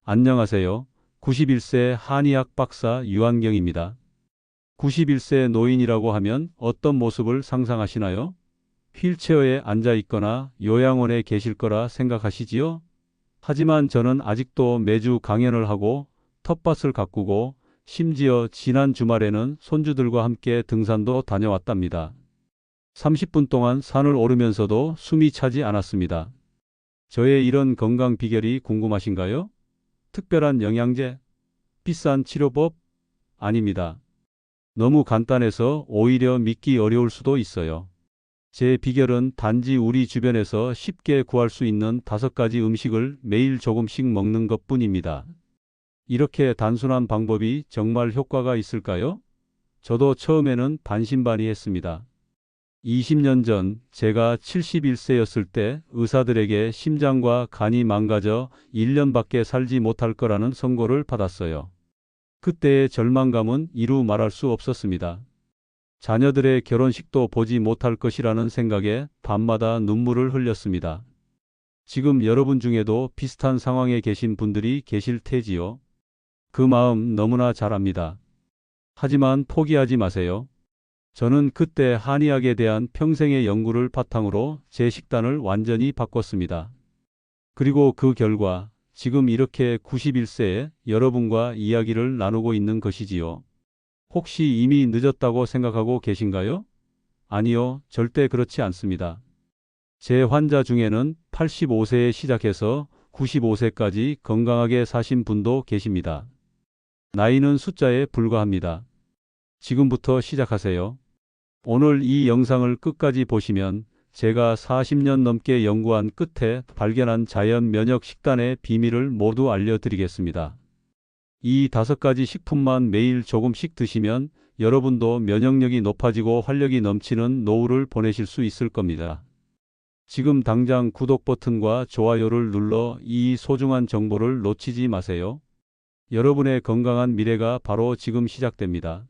안녕하세요. 91세 한의학 박사 유한경입니다. 91세 노인이라고 하면 어떤 모습을 상상하시나요? 휠체어에 앉아 있거나 요양원에 계실 거라 생각하시지요? 하지만 저는 아직도 매주 강연을 하고 텃밭을 가꾸고 심지어 지난 주말에는 손주들과 함께 등산도 다녀왔답니다. 30분 동안 산을 오르면서도 숨이 차지 않았습니다. 저의 이런 건강 비결이 궁금하신가요? 특별한 영양제, 비싼 치료법? 아닙니다. 너무 간단해서 오히려 믿기 어려울 수도 있어요. 제 비결은 단지 우리 주변에서 쉽게 구할 수 있는 5가지 음식을 매일 조금씩 먹는 것뿐입니다. 이렇게 단순한 방법이 정말 효과가 있을까요? 저도 처음에는 반신반의했습니다. 20년 전 제가 71세였을 때 의사들에게 심장과 간이 망가져 1년밖에 살지 못할 거라는 선고를 받았어요. 그때의 절망감은 이루 말할 수 없었습니다. 자녀들의 결혼식도 보지 못할 것이라는 생각에 밤마다 눈물을 흘렸습니다. 지금 여러분 중에도 비슷한 상황에 계신 분들이 계실 테지요. 그 마음 너무나 잘 압니다. 하지만 포기하지 마세요. 저는 그때 한의학에 대한 평생의 연구를 바탕으로 제 식단을 완전히 바꿨습니다. 그리고 그 결과 지금 이렇게 91세에 여러분과 이야기를 나누고 있는 것이지요. 혹시 이미 늦었다고 생각하고 계신가요? 아니요, 절대 그렇지 않습니다. 제 환자 중에는 85세에 시작해서 95세까지 건강하게 사신 분도 계십니다. 나이는 숫자에 불과합니다. 지금부터 시작하세요. 오늘 이 영상을 끝까지 보시면 제가 40년 넘게 연구한 끝에 발견한 자연 면역 식단의 비밀을 모두 알려드리겠습니다. 이 5가지 식품만 매일 조금씩 드시면 여러분도 면역력이 높아지고 활력이 넘치는 노후를 보내실 수 있을 겁니다. 지금 당장 구독 버튼과 좋아요를 눌러 이 소중한 정보를 놓치지 마세요. 여러분의 건강한 미래가 바로 지금 시작됩니다.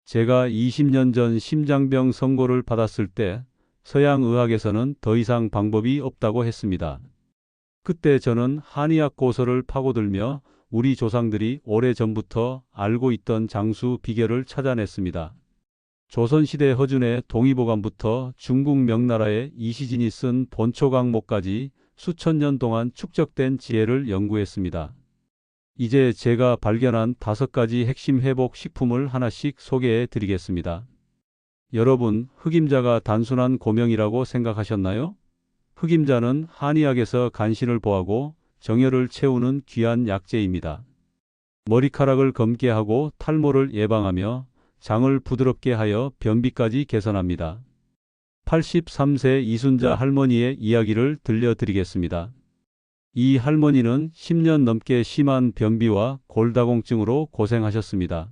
제가 20년 전 심장병 선고를 받았을 때 서양 의학에서는 더 이상 방법이 없다고 했습니다. 그때 저는 한의학 고서를 파고들며 우리 조상들이 오래전부터 알고 있던 장수 비결을 찾아냈습니다. 조선시대 허준의 동의보감부터 중국 명나라의 이시진이 쓴 본초강목까지 수천 년 동안 축적된 지혜를 연구했습니다. 이제 제가 발견한 5가지 핵심 회복 식품을 하나씩 소개해 드리겠습니다. 여러분, 흑임자가 단순한 고명이라고 생각하셨나요? 흑임자는 한의학에서 간신을 보하고 정열을 채우는 귀한 약재입니다. 머리카락을 검게 하고 탈모를 예방하며 장을 부드럽게 하여 변비까지 개선합니다. 83세 이순자 할머니의 이야기를 들려드리겠습니다. 이 할머니는 10년 넘게 심한 변비와 골다공증으로 고생하셨습니다.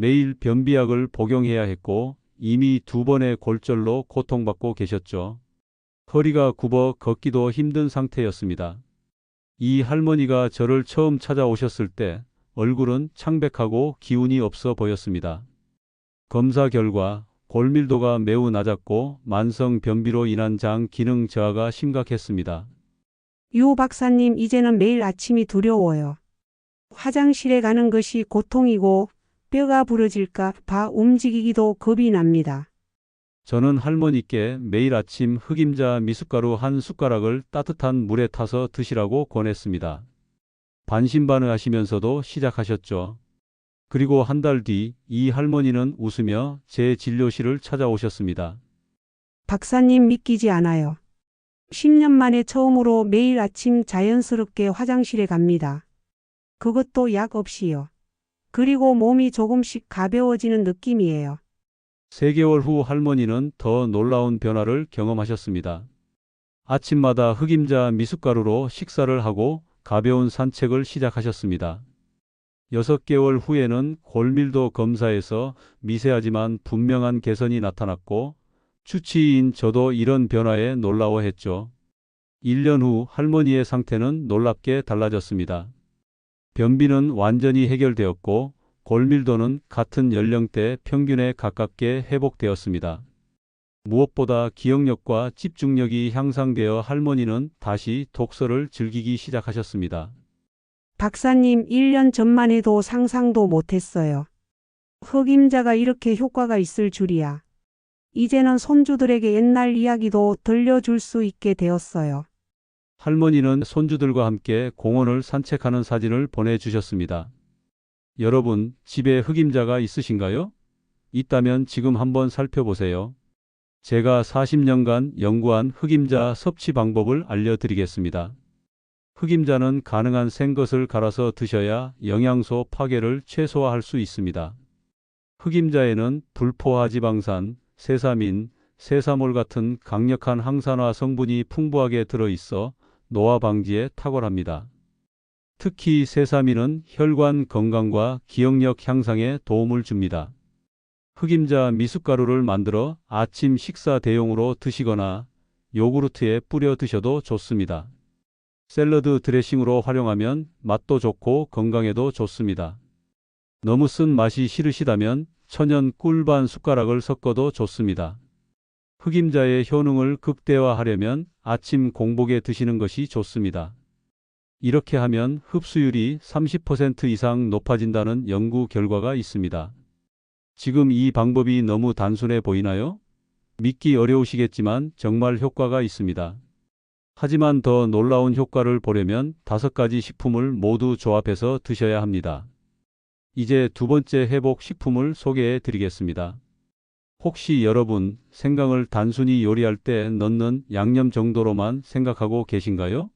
매일 변비약을 복용해야 했고 이미 2번의 골절로 고통받고 계셨죠. 허리가 굽어 걷기도 힘든 상태였습니다. 이 할머니가 저를 처음 찾아오셨을 때 얼굴은 창백하고 기운이 없어 보였습니다. 검사 결과 골밀도가 매우 낮았고 만성 변비로 인한 장 기능 저하가 심각했습니다. 유 박사님, 이제는 매일 아침이 두려워요. 화장실에 가는 것이 고통이고 뼈가 부러질까 봐 움직이기도 겁이 납니다. 저는 할머니께 매일 아침 흑임자 미숫가루 한 숟가락을 따뜻한 물에 타서 드시라고 권했습니다. 반신반의하시면서도 시작하셨죠. 그리고 한 달 뒤 이 할머니는 웃으며 제 진료실을 찾아오셨습니다. 박사님, 믿기지 않아요. 10년 만에 처음으로 매일 아침 자연스럽게 화장실에 갑니다. 그것도 약 없이요. 그리고 몸이 조금씩 가벼워지는 느낌이에요. 3개월 후 할머니는 더 놀라운 변화를 경험하셨습니다. 아침마다 흑임자 미숫가루로 식사를 하고 가벼운 산책을 시작하셨습니다. 6개월 후에는 골밀도 검사에서 미세하지만 분명한 개선이 나타났고 주치의인 저도 이런 변화에 놀라워했죠. 1년 후 할머니의 상태는 놀랍게 달라졌습니다. 변비는 완전히 해결되었고 골밀도는 같은 연령대 평균에 가깝게 회복되었습니다. 무엇보다 기억력과 집중력이 향상되어 할머니는 다시 독서를 즐기기 시작하셨습니다. 박사님, 1년 전만 해도 상상도 못했어요. 흑임자가 이렇게 효과가 있을 줄이야. 이제는 손주들에게 옛날 이야기도 들려줄 수 있게 되었어요. 할머니는 손주들과 함께 공원을 산책하는 사진을 보내주셨습니다. 여러분, 집에 흑임자가 있으신가요? 있다면 지금 한번 살펴보세요. 제가 40년간 연구한 흑임자 섭취 방법을 알려드리겠습니다. 흑임자는 가능한 생것을 갈아서 드셔야 영양소 파괴를 최소화할 수 있습니다. 흑임자에는 불포화지방산, 세사민, 세사몰 같은 강력한 항산화 성분이 풍부하게 들어있어 노화 방지에 탁월합니다. 특히 세사민은 혈관 건강과 기억력 향상에 도움을 줍니다. 흑임자 미숫가루를 만들어 아침 식사 대용으로 드시거나 요구르트에 뿌려 드셔도 좋습니다. 샐러드 드레싱으로 활용하면 맛도 좋고 건강에도 좋습니다. 너무 쓴 맛이 싫으시다면 천연 꿀 반 숟가락을 섞어도 좋습니다. 흑임자의 효능을 극대화하려면 아침 공복에 드시는 것이 좋습니다. 이렇게 하면 흡수율이 30% 이상 높아진다는 연구 결과가 있습니다. 지금 이 방법이 너무 단순해 보이나요? 믿기 어려우시겠지만 정말 효과가 있습니다. 하지만 더 놀라운 효과를 보려면 5가지 식품을 모두 조합해서 드셔야 합니다. 이제 두 번째 회복 식품을 소개해 드리겠습니다. 혹시 여러분, 생강을 단순히 요리할 때 넣는 양념 정도로만 생각하고 계신가요?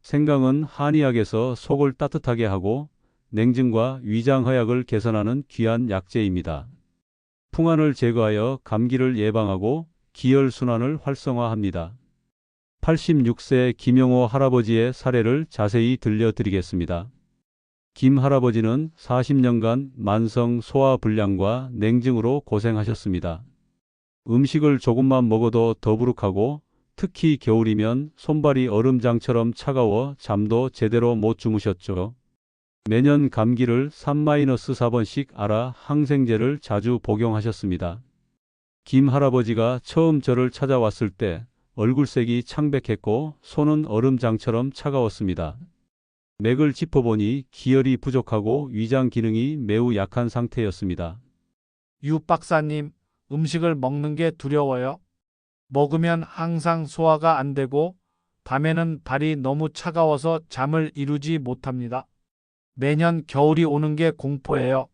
생강은 한의학에서 속을 따뜻하게 하고 냉증과 위장허약을 개선하는 귀한 약재입니다. 풍환을 제거하여 감기를 예방하고 기혈순환을 활성화합니다. 86세 김영호 할아버지의 사례를 자세히 들려드리겠습니다. 김 할아버지는 40년간 만성 소화불량과 냉증으로 고생하셨습니다. 음식을 조금만 먹어도 더부룩하고 특히 겨울이면 손발이 얼음장처럼 차가워 잠도 제대로 못 주무셨죠. 매년 감기를 3-4번씩 앓아 항생제를 자주 복용하셨습니다. 김 할아버지가 처음 저를 찾아왔을 때 얼굴색이 창백했고 손은 얼음장처럼 차가웠습니다. 맥을 짚어보니 기혈이 부족하고 위장 기능이 매우 약한 상태였습니다. 유 박사님, 음식을 먹는 게 두려워요. 먹으면 항상 소화가 안 되고 밤에는 발이 너무 차가워서 잠을 이루지 못합니다. 매년 겨울이 오는 게 공포예요.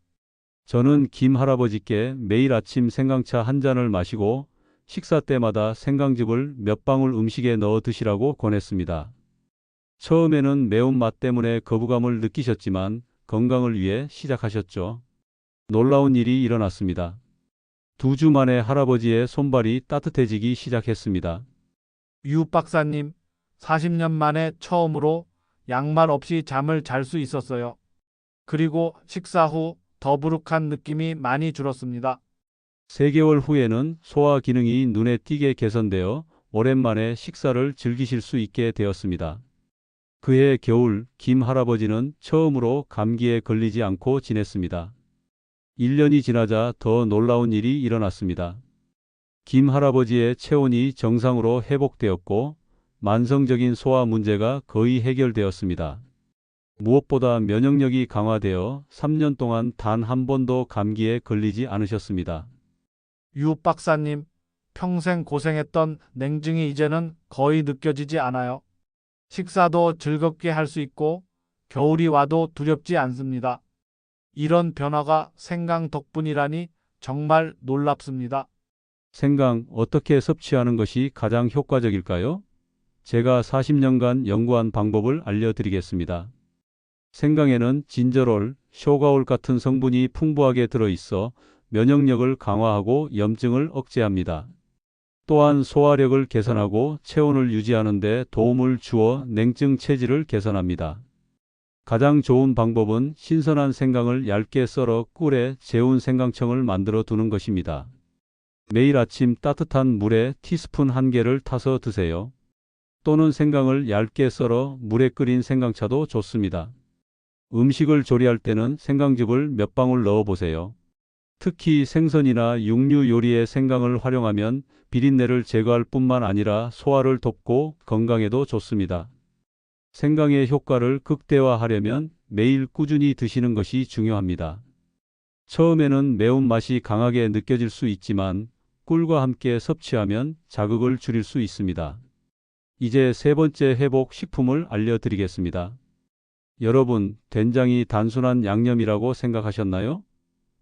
저는 김 할아버지께 매일 아침 생강차 한 잔을 마시고 식사 때마다 생강즙을 몇 방울 음식에 넣어 드시라고 권했습니다. 처음에는 매운맛 때문에 거부감을 느끼셨지만 건강을 위해 시작하셨죠. 놀라운 일이 일어났습니다. 2주 만에 할아버지의 손발이 따뜻해지기 시작했습니다. 유 박사님, 40년 만에 처음으로 양말 없이 잠을 잘 수 있었어요. 그리고 식사 후 더부룩한 느낌이 많이 줄었습니다. 3개월 후에는 소화 기능이 눈에 띄게 개선되어 오랜만에 식사를 즐기실 수 있게 되었습니다. 그해 겨울 김 할아버지는 처음으로 감기에 걸리지 않고 지냈습니다. 1년이 지나자 더 놀라운 일이 일어났습니다. 김 할아버지의 체온이 정상으로 회복되었고 만성적인 소화 문제가 거의 해결되었습니다. 무엇보다 면역력이 강화되어 3년 동안 단 한 번도 감기에 걸리지 않으셨습니다. 유 박사님, 평생 고생했던 냉증이 이제는 거의 느껴지지 않아요. 식사도 즐겁게 할 수 있고 겨울이 와도 두렵지 않습니다. 이런 변화가 생강 덕분이라니 정말 놀랍습니다. 생강 어떻게 섭취하는 것이 가장 효과적일까요? 제가 40년간 연구한 방법을 알려드리겠습니다. 생강에는 진저롤, 쇼가올 같은 성분이 풍부하게 들어있어 면역력을 강화하고 염증을 억제합니다. 또한 소화력을 개선하고 체온을 유지하는 데 도움을 주어 냉증 체질을 개선합니다. 가장 좋은 방법은 신선한 생강을 얇게 썰어 꿀에 재운 생강청을 만들어 두는 것입니다. 매일 아침 따뜻한 물에 티스푼 1개를 타서 드세요. 또는 생강을 얇게 썰어 물에 끓인 생강차도 좋습니다. 음식을 조리할 때는 생강즙을 몇 방울 넣어 보세요. 특히 생선이나 육류 요리에 생강을 활용하면 비린내를 제거할 뿐만 아니라 소화를 돕고 건강에도 좋습니다. 생강의 효과를 극대화하려면 매일 꾸준히 드시는 것이 중요합니다. 처음에는 매운맛이 강하게 느껴질 수 있지만 꿀과 함께 섭취하면 자극을 줄일 수 있습니다. 이제 세 번째 회복 식품을 알려드리겠습니다. 여러분, 된장이 단순한 양념이라고 생각하셨나요?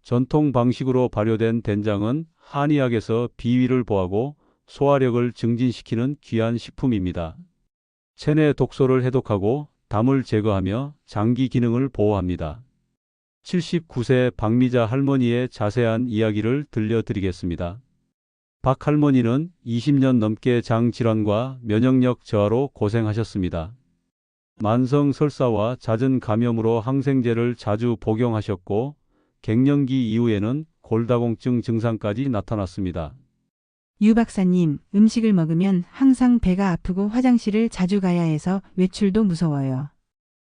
전통 방식으로 발효된 된장은 한의학에서 비위를 보하고 소화력을 증진시키는 귀한 식품입니다. 체내 독소를 해독하고 담을 제거하며 장기 기능을 보호합니다. 79세 박미자 할머니의 자세한 이야기를 들려드리겠습니다. 박 할머니는 20년 넘게 장 질환과 면역력 저하로 고생하셨습니다. 만성 설사와 잦은 감염으로 항생제를 자주 복용하셨고 갱년기 이후에는 골다공증 증상까지 나타났습니다. 유 박사님, 음식을 먹으면 항상 배가 아프고 화장실을 자주 가야 해서 외출도 무서워요.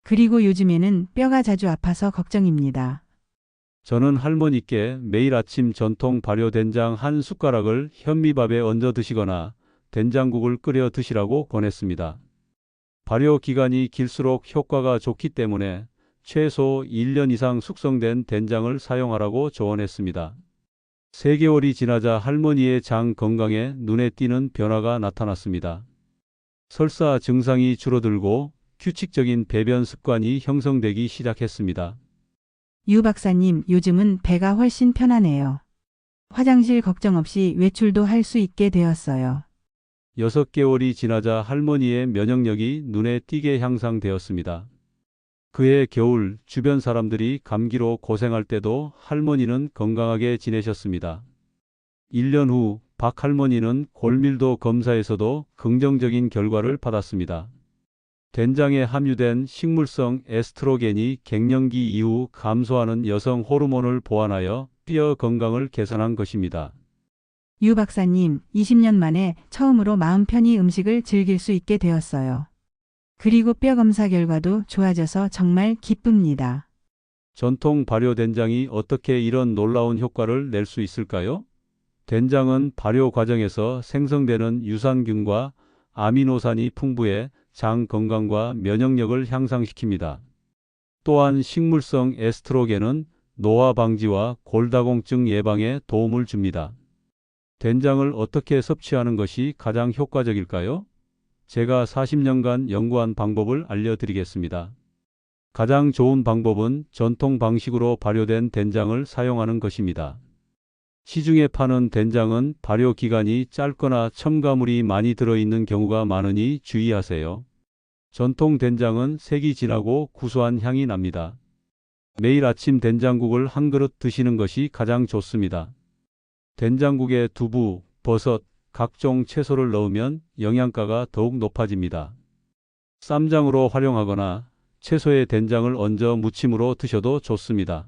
그리고 요즘에는 뼈가 자주 아파서 걱정입니다. 저는 할머니께 매일 아침 전통 발효 된장 한 숟가락을 현미밥에 얹어 드시거나 된장국을 끓여 드시라고 권했습니다. 발효 기간이 길수록 효과가 좋기 때문에 최소 1년 이상 숙성된 된장을 사용하라고 조언했습니다. 3개월이 지나자 할머니의 장 건강에 눈에 띄는 변화가 나타났습니다. 설사 증상이 줄어들고 규칙적인 배변 습관이 형성되기 시작했습니다. 유 박사님, 요즘은 배가 훨씬 편하네요. 화장실 걱정 없이 외출도 할 수 있게 되었어요. 6개월이 지나자 할머니의 면역력이 눈에 띄게 향상되었습니다. 그해 겨울 주변 사람들이 감기로 고생할 때도 할머니는 건강하게 지내셨습니다. 1년 후 박 할머니는 골밀도 검사에서도 긍정적인 결과를 받았습니다. 된장에 함유된 식물성 에스트로겐이 갱년기 이후 감소하는 여성 호르몬을 보완하여 뼈 건강을 개선한 것입니다. 유 박사님, 20년 만에 처음으로 마음 편히 음식을 즐길 수 있게 되었어요. 그리고 뼈 검사 결과도 좋아져서 정말 기쁩니다. 전통 발효 된장이 어떻게 이런 놀라운 효과를 낼 수 있을까요? 된장은 발효 과정에서 생성되는 유산균과 아미노산이 풍부해 장 건강과 면역력을 향상시킵니다. 또한 식물성 에스트로겐은 노화 방지와 골다공증 예방에 도움을 줍니다. 된장을 어떻게 섭취하는 것이 가장 효과적일까요? 제가 40년간 연구한 방법을 알려드리겠습니다. 가장 좋은 방법은 전통 방식으로 발효된 된장을 사용하는 것입니다. 시중에 파는 된장은 발효 기간이 짧거나 첨가물이 많이 들어있는 경우가 많으니 주의하세요. 전통 된장은 색이 진하고 구수한 향이 납니다. 매일 아침 된장국을 한 그릇 드시는 것이 가장 좋습니다. 된장국에 두부, 버섯, 각종 채소를 넣으면 영양가가 더욱 높아집니다. 쌈장으로 활용하거나 채소에 된장을 얹어 무침으로 드셔도 좋습니다.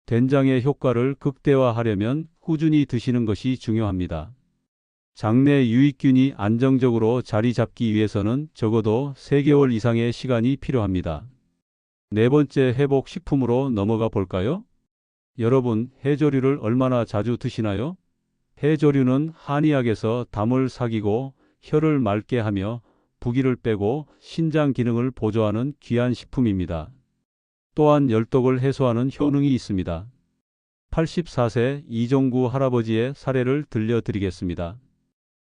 된장의 효과를 극대화하려면 꾸준히 드시는 것이 중요합니다. 장내 유익균이 안정적으로 자리 잡기 위해서는 적어도 3개월 이상의 시간이 필요합니다. 네 번째 회복 식품으로 넘어가 볼까요? 여러분, 해조류를 얼마나 자주 드시나요? 해조류는 한의학에서 담을 사귀고 혀를 맑게 하며 부기를 빼고 신장 기능을 보조하는 귀한 식품입니다. 또한 열독을 해소하는 효능이 있습니다. 84세 이종구 할아버지의 사례를 들려드리겠습니다.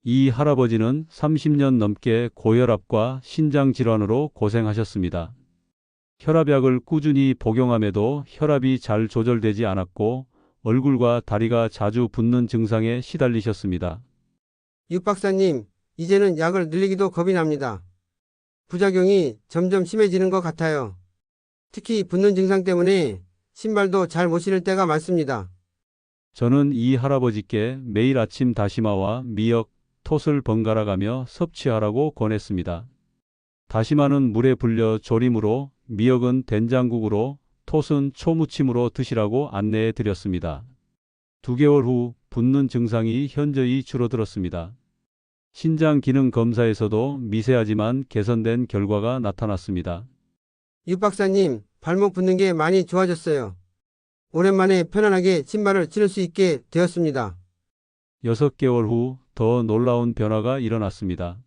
이 할아버지는 30년 넘게 고혈압과 신장 질환으로 고생하셨습니다. 혈압약을 꾸준히 복용함에도 혈압이 잘 조절되지 않았고 얼굴과 다리가 자주 붓는 증상에 시달리셨습니다. 유 박사님, 이제는 약을 늘리기도 겁이 납니다. 부작용이 점점 심해지는 것 같아요. 특히 붓는 증상 때문에 신발도 잘 못 신을 때가 많습니다. 저는 이 할아버지께 매일 아침 다시마와 미역, 톳을 번갈아 가며 섭취하라고 권했습니다. 다시마는 물에 불려 조림으로, 미역은 된장국으로, 톳은 초무침으로 드시라고 안내해 드렸습니다. 2개월 후 붓는 증상이 현저히 줄어들었습니다. 신장 기능 검사에서도 미세하지만 개선된 결과가 나타났습니다. 유 박사님, 발목 붓는 게 많이 좋아졌어요. 오랜만에 편안하게 신발을 신을 수 있게 되었습니다. 6개월 후 더 놀라운 변화가 일어났습니다.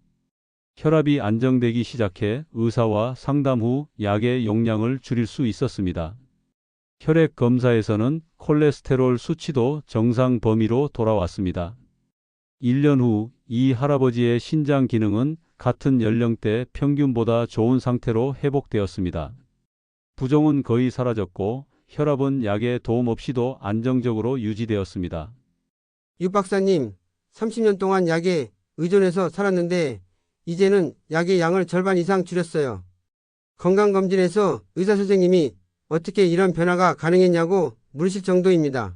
혈압이 안정되기 시작해 의사와 상담 후 약의 용량을 줄일 수 있었습니다. 혈액 검사에서는 콜레스테롤 수치도 정상 범위로 돌아왔습니다. 1년 후 이 할아버지의 신장 기능은 같은 연령대 평균보다 좋은 상태로 회복되었습니다. 부종은 거의 사라졌고 혈압은 약의 도움 없이도 안정적으로 유지되었습니다. 유 박사님, 30년 동안 약에 의존해서 살았는데 이제는 약의 양을 절반 이상 줄였어요. 건강검진에서 의사 선생님이 어떻게 이런 변화가 가능했냐고 물으실 정도입니다.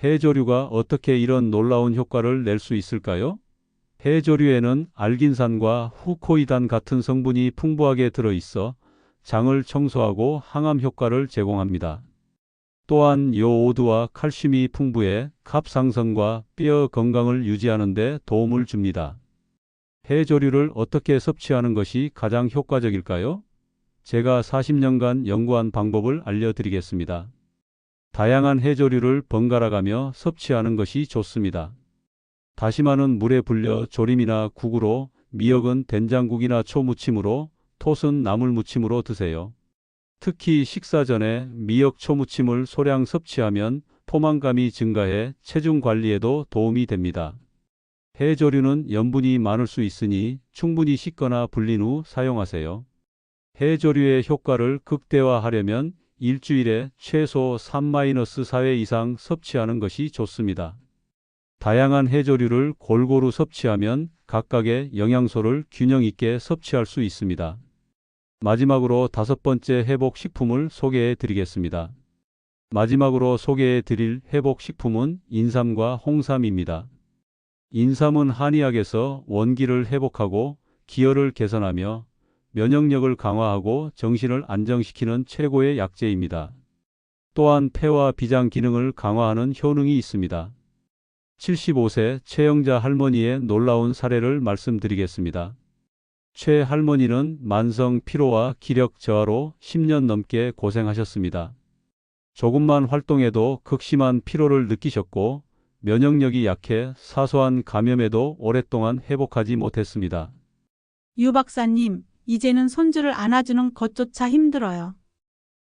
해조류가 어떻게 이런 놀라운 효과를 낼 수 있을까요? 해조류에는 알긴산과 후코이단 같은 성분이 풍부하게 들어있어 장을 청소하고 항암 효과를 제공합니다. 또한 요오드와 칼슘이 풍부해 갑상선과 뼈 건강을 유지하는 데 도움을 줍니다. 해조류를 어떻게 섭취하는 것이 가장 효과적일까요? 제가 40년간 연구한 방법을 알려드리겠습니다. 다양한 해조류를 번갈아 가며 섭취하는 것이 좋습니다. 다시마는 물에 불려 조림이나 국으로, 미역은 된장국이나 초무침으로, 톳은 나물무침으로 드세요. 특히 식사 전에 미역 초무침을 소량 섭취하면 포만감이 증가해 체중 관리에도 도움이 됩니다. 해조류는 염분이 많을 수 있으니 충분히 씻거나 불린 후 사용하세요. 해조류의 효과를 극대화하려면 일주일에 최소 3-4회 이상 섭취하는 것이 좋습니다. 다양한 해조류를 골고루 섭취하면 각각의 영양소를 균형 있게 섭취할 수 있습니다. 마지막으로 5번째 회복식품을 소개해 드리겠습니다. 마지막으로 소개해 드릴 회복식품은 인삼과 홍삼입니다. 인삼은 한의학에서 원기를 회복하고 기혈을 개선하며 면역력을 강화하고 정신을 안정시키는 최고의 약재입니다. 또한 폐와 비장 기능을 강화하는 효능이 있습니다. 75세 최영자 할머니의 놀라운 사례를 말씀드리겠습니다. 최 할머니는 만성 피로와 기력 저하로 10년 넘게 고생하셨습니다. 조금만 활동해도 극심한 피로를 느끼셨고 면역력이 약해 사소한 감염에도 오랫동안 회복하지 못했습니다. 유 박사님, 이제는 손주를 안아주는 것조차 힘들어요.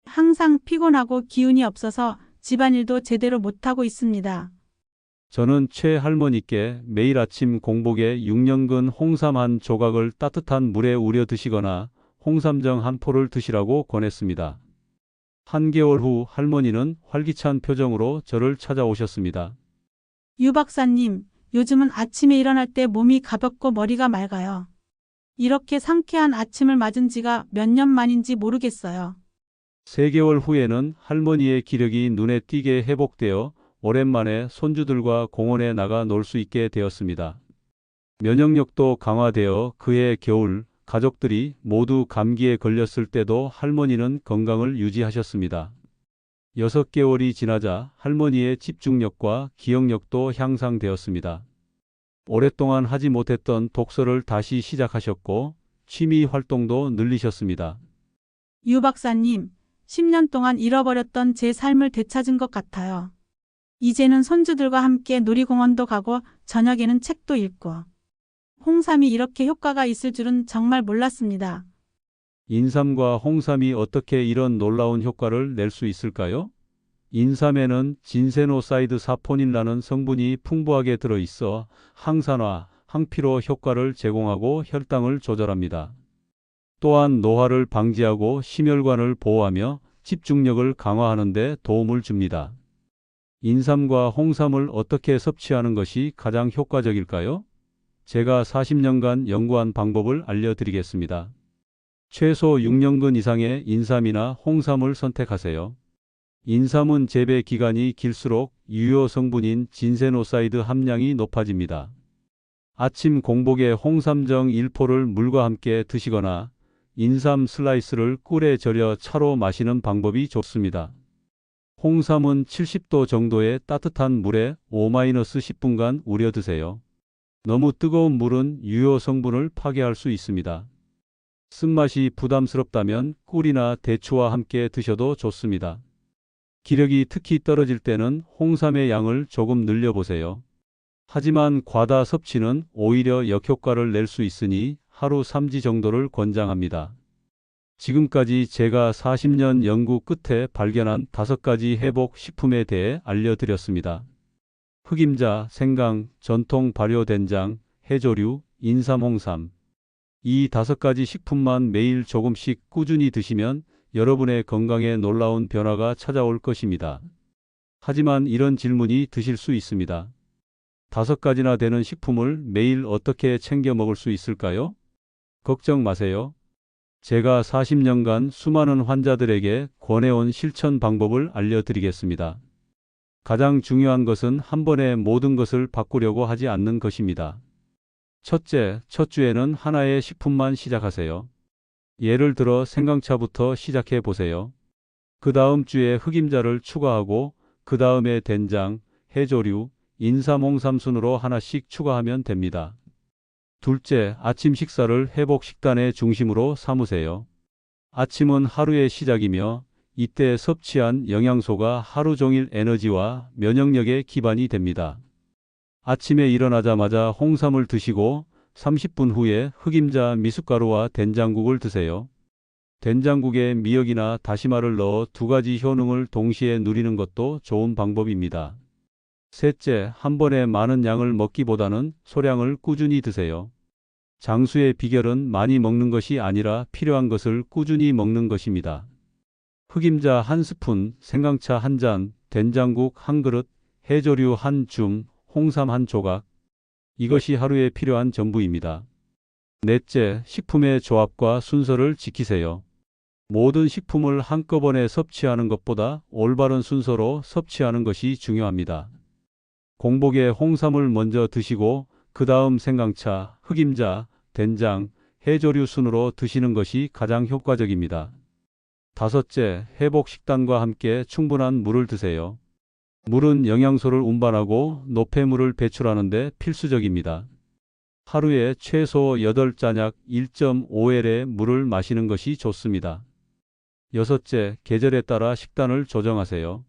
항상 피곤하고 기운이 없어서 집안일도 제대로 못하고 있습니다. 저는 최 할머니께 매일 아침 공복에 6년근 홍삼 한 조각을 따뜻한 물에 우려 드시거나 홍삼정 한 포를 드시라고 권했습니다. 한개월 후 할머니는 활기찬 표정으로 저를 찾아오셨습니다. 유 박사님, 요즘은 아침에 일어날 때 몸이 가볍고 머리가 맑아요. 이렇게 상쾌한 아침을 맞은 지가 몇 년 만인지 모르겠어요. 3개월 후에는 할머니의 기력이 눈에 띄게 회복되어 오랜만에 손주들과 공원에 나가 놀 수 있게 되었습니다. 면역력도 강화되어 그해 겨울 가족들이 모두 감기에 걸렸을 때도 할머니는 건강을 유지하셨습니다. 6개월이 지나자 할머니의 집중력과 기억력도 향상되었습니다. 오랫동안 하지 못했던 독서를 다시 시작하셨고 취미 활동도 늘리셨습니다. 유 박사님, 10년 동안 잃어버렸던 제 삶을 되찾은 것 같아요. 이제는 손주들과 함께 놀이공원도 가고 저녁에는 책도 읽고. 홍삼이 이렇게 효과가 있을 줄은 정말 몰랐습니다. 인삼과 홍삼이 어떻게 이런 놀라운 효과를 낼 수 있을까요? 인삼에는 진세노사이드 사포닌이라는 성분이 풍부하게 들어있어 항산화, 항피로 효과를 제공하고 혈당을 조절합니다. 또한 노화를 방지하고 심혈관을 보호하며 집중력을 강화하는 데 도움을 줍니다. 인삼과 홍삼을 어떻게 섭취하는 것이 가장 효과적일까요? 제가 40년간 연구한 방법을 알려드리겠습니다. 최소 6년근 이상의 인삼이나 홍삼을 선택하세요. 인삼은 재배 기간이 길수록 유효 성분인 진세노사이드 함량이 높아집니다. 아침 공복에 홍삼정 1포를 물과 함께 드시거나 인삼 슬라이스를 꿀에 절여 차로 마시는 방법이 좋습니다. 홍삼은 70도 정도의 따뜻한 물에 5-10분간 우려 드세요. 너무 뜨거운 물은 유효 성분을 파괴할 수 있습니다. 쓴맛이 부담스럽다면 꿀이나 대추와 함께 드셔도 좋습니다. 기력이 특히 떨어질 때는 홍삼의 양을 조금 늘려보세요. 하지만 과다 섭취는 오히려 역효과를 낼 수 있으니 하루 3지 정도를 권장합니다. 지금까지 제가 40년 연구 끝에 발견한 5가지 회복 식품에 대해 알려드렸습니다. 흑임자, 생강, 전통 발효 된장, 해조류, 인삼, 홍삼. 이 5가지 식품만 매일 조금씩 꾸준히 드시면 여러분의 건강에 놀라운 변화가 찾아올 것입니다. 하지만 이런 질문이 드실 수 있습니다. 5가지나 되는 식품을 매일 어떻게 챙겨 먹을 수 있을까요? 걱정 마세요. 제가 40년간 수많은 환자들에게 권해온 실천 방법을 알려드리겠습니다. 가장 중요한 것은 한 번에 모든 것을 바꾸려고 하지 않는 것입니다. 첫째, 첫 주에는 하나의 식품만 시작하세요. 예를 들어 생강차부터 시작해 보세요. 그 다음 주에 흑임자를 추가하고 그 다음에 된장, 해조류, 인삼, 홍삼 순으로 하나씩 추가하면 됩니다. 둘째, 아침 식사를 회복 식단의 중심으로 삼으세요. 아침은 하루의 시작이며 이때 섭취한 영양소가 하루 종일 에너지와 면역력의 기반이 됩니다. 아침에 일어나자마자 홍삼을 드시고 30분 후에 흑임자 미숫가루와 된장국을 드세요. 된장국에 미역이나 다시마를 넣어 2가지 효능을 동시에 누리는 것도 좋은 방법입니다. 셋째, 한 번에 많은 양을 먹기보다는 소량을 꾸준히 드세요. 장수의 비결은 많이 먹는 것이 아니라 필요한 것을 꾸준히 먹는 것입니다. 흑임자 1스푼, 생강차 1잔, 된장국 1그릇, 해조류 1줌, 홍삼 1조각. 이것이 하루에 필요한 전부입니다. 넷째, 식품의 조합과 순서를 지키세요. 모든 식품을 한꺼번에 섭취하는 것보다 올바른 순서로 섭취하는 것이 중요합니다. 공복에 홍삼을 먼저 드시고 그 다음 생강차, 흑임자, 된장, 해조류 순으로 드시는 것이 가장 효과적입니다. 다섯째, 회복 식단과 함께 충분한 물을 드세요. 물은 영양소를 운반하고 노폐물을 배출하는 데 필수적입니다. 하루에 최소 8잔약 1.5L의 물을 마시는 것이 좋습니다. 여섯째, 계절에 따라 식단을 조정하세요.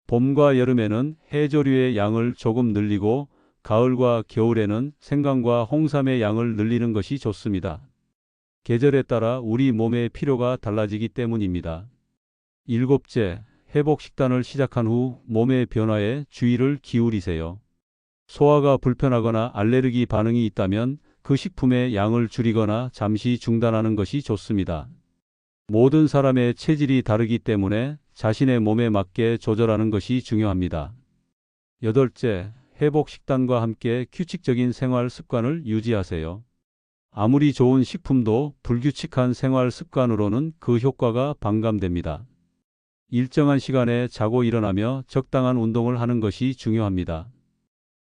봄과 여름에는 해조류의 양을 조금 늘리고 가을과 겨울에는 생강과 홍삼의 양을 늘리는 것이 좋습니다. 계절에 따라 우리 몸의 필요가 달라지기 때문입니다. 일곱째, 회복 식단을 시작한 후 몸의 변화에 주의를 기울이세요. 소화가 불편하거나 알레르기 반응이 있다면 그 식품의 양을 줄이거나 잠시 중단하는 것이 좋습니다. 모든 사람의 체질이 다르기 때문에 자신의 몸에 맞게 조절하는 것이 중요합니다. 여덟째, 회복 식단과 함께 규칙적인 생활 습관을 유지하세요. 아무리 좋은 식품도 불규칙한 생활 습관으로는 그 효과가 반감됩니다. 일정한 시간에 자고 일어나며 적당한 운동을 하는 것이 중요합니다.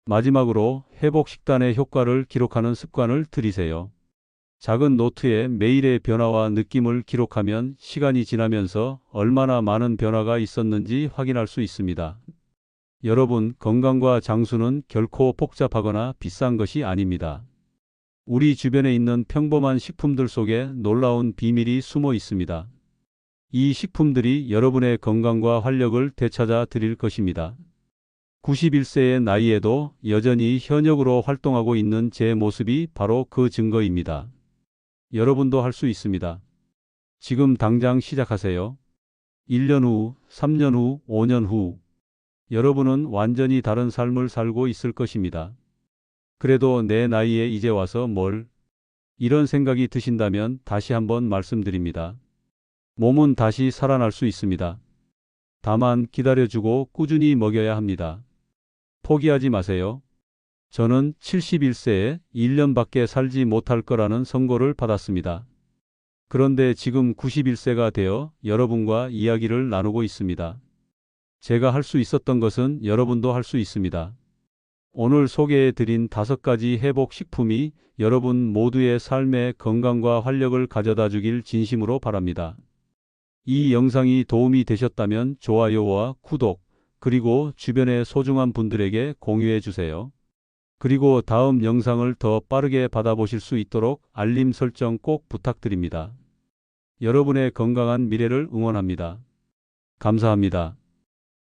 마지막으로 회복 식단의 효과를 기록하는 습관을 들이세요. 작은 노트에 매일의 변화와 느낌을 기록하면 시간이 지나면서 얼마나 많은 변화가 있었는지 확인할 수 있습니다. 여러분, 건강과 장수는 결코 복잡하거나 비싼 것이 아닙니다. 우리 주변에 있는 평범한 식품들 속에 놀라운 비밀이 숨어 있습니다. 이 식품들이 여러분의 건강과 활력을 되찾아 드릴 것입니다. 91세의 나이에도 여전히 현역으로 활동하고 있는 제 모습이 바로 그 증거입니다. 여러분도 할 수 있습니다. 지금 당장 시작하세요. 1년 후, 3년 후, 5년 후 여러분은 완전히 다른 삶을 살고 있을 것입니다. 그래도 내 나이에 이제 와서 이런 생각이 드신다면 다시 한번 말씀드립니다. 몸은 다시 살아날 수 있습니다. 다만 기다려주고 꾸준히 먹여야 합니다. 포기하지 마세요. 저는 71세에 1년밖에 살지 못할 거라는 선고를 받았습니다. 그런데 지금 91세가 되어 여러분과 이야기를 나누고 있습니다. 제가 할 수 있었던 것은 여러분도 할 수 있습니다. 오늘 소개해드린 5가지 회복 식품이 여러분 모두의 삶에 건강과 활력을 가져다 주길 진심으로 바랍니다. 이 영상이 도움이 되셨다면 좋아요와 구독, 그리고 주변의 소중한 분들에게 공유해 주세요. 그리고 다음 영상을 더 빠르게 받아보실 수 있도록 알림 설정 꼭 부탁드립니다. 여러분의 건강한 미래를 응원합니다. 감사합니다.